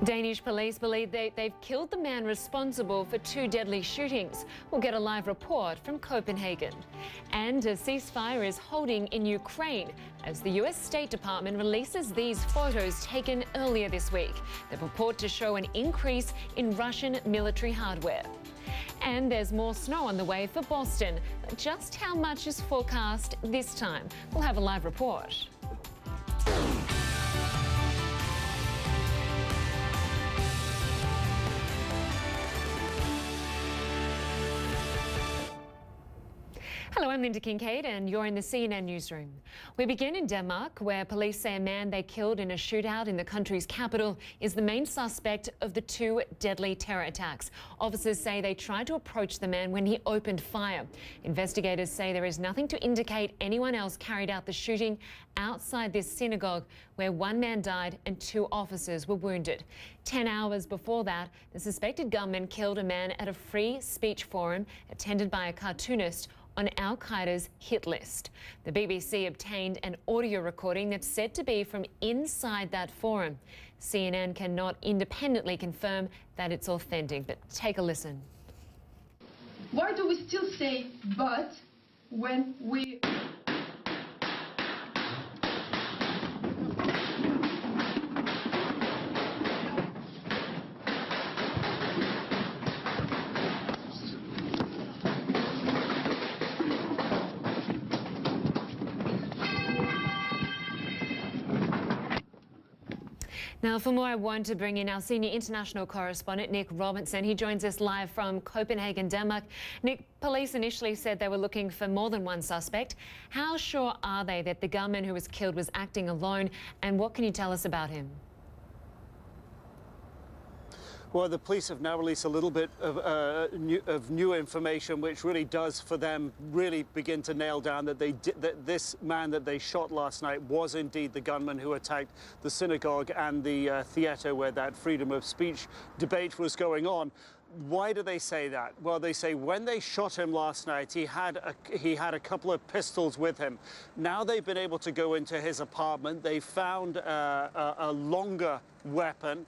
Danish police believe they've killed the man responsible for 2 deadly shootings. We'll get a live report from Copenhagen. And a ceasefire is holding in Ukraine as the US State Department releases these photos taken earlier this week that purport to show an increase in Russian military hardware. And there's more snow on the way for Boston. Just how much is forecast this time? We'll have a live report. Hello, I'm Lynda Kinkade and you're in the CNN Newsroom. We begin in Denmark, where police say a man they killed in a shootout in the country's capital is the main suspect of the 2 deadly terror attacks. Officers say they tried to approach the man when he opened fire. Investigators say there is nothing to indicate anyone else carried out the shooting outside this synagogue, where 1 man died and 2 officers were wounded. 10 hours before that, the suspected gunman killed a man at a free speech forum attended by a cartoonist on Al-Qaeda's hit list. The BBC obtained an audio recording that's said to be from inside that forum. CNN cannot independently confirm that it's authentic, but take a listen. Why do we still say but when we... Now, for more, I want to bring in our senior international correspondent, Nic Robertson. He joins us live from Copenhagen, Denmark. Nic, police initially said they were looking for more than 1 suspect. How sure are they that the gunman who was killed was acting alone, and what can you tell us about him? Well, the police have now released a little bit of new information, which really does, for them, really begin to nail down that this man that they shot last night was indeed the gunman who attacked the synagogue and the theatre where that freedom of speech debate was going on. Why do they say that? Well, they say when they shot him last night, he had a couple of pistols with him. Now they've been able to go into his apartment. They found a longer weapon,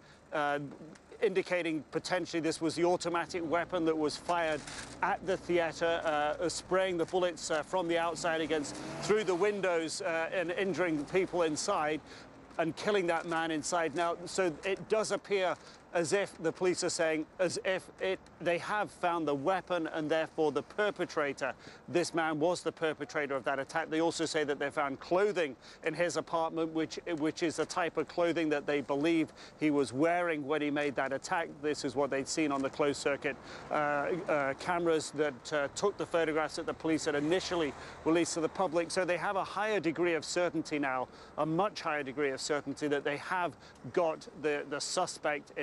indicating potentially this was the automatic weapon that was fired at the theatre, spraying the bullets from the outside through the windows and injuring people inside and killing that man inside. Now, so it does appear as if the police are saying, they have found the weapon and therefore the perpetrator. This man was the perpetrator of that attack. They also say that they found clothing in his apartment, which is the type of clothing that they believe he was wearing when he made that attack. This is what they'd seen on the closed circuit cameras that took the photographs that the police had initially released to the public. So they have a higher degree of certainty now, a much higher degree of certainty that they have got the suspect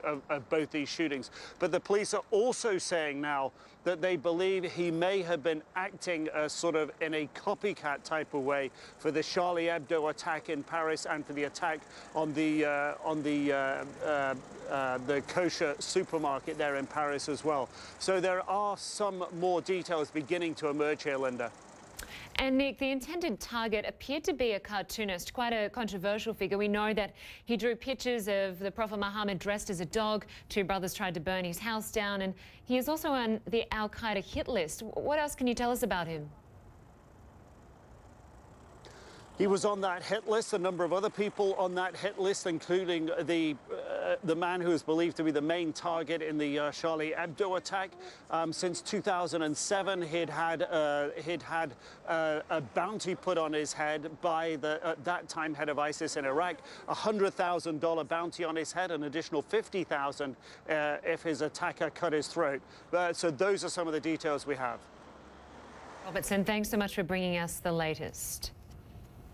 of both these shootings. But the police are also saying now that they believe he may have been acting sort of in a copycat type of way for the Charlie Hebdo attack in Paris and for the attack on the kosher supermarket there in Paris as well. So there are some more details beginning to emerge here, Lynda. And Nic, the intended target appeared to be a cartoonist, quite a controversial figure. We know that he drew pictures of the Prophet Muhammad dressed as a dog. 2 brothers tried to burn his house down, and he is also on the Al-Qaeda hit list. What else can you tell us about him? He was on that hit list, a number of other people on that hit list, including the man who is believed to be the main target in the Charlie Hebdo attack. Since 2007, he'd had a bounty put on his head by the, at that time, head of ISIS in Iraq, a $100,000 bounty on his head, an additional $50,000 if his attacker cut his throat. So those are some of the details we have. Robertson, thanks so much for bringing us the latest.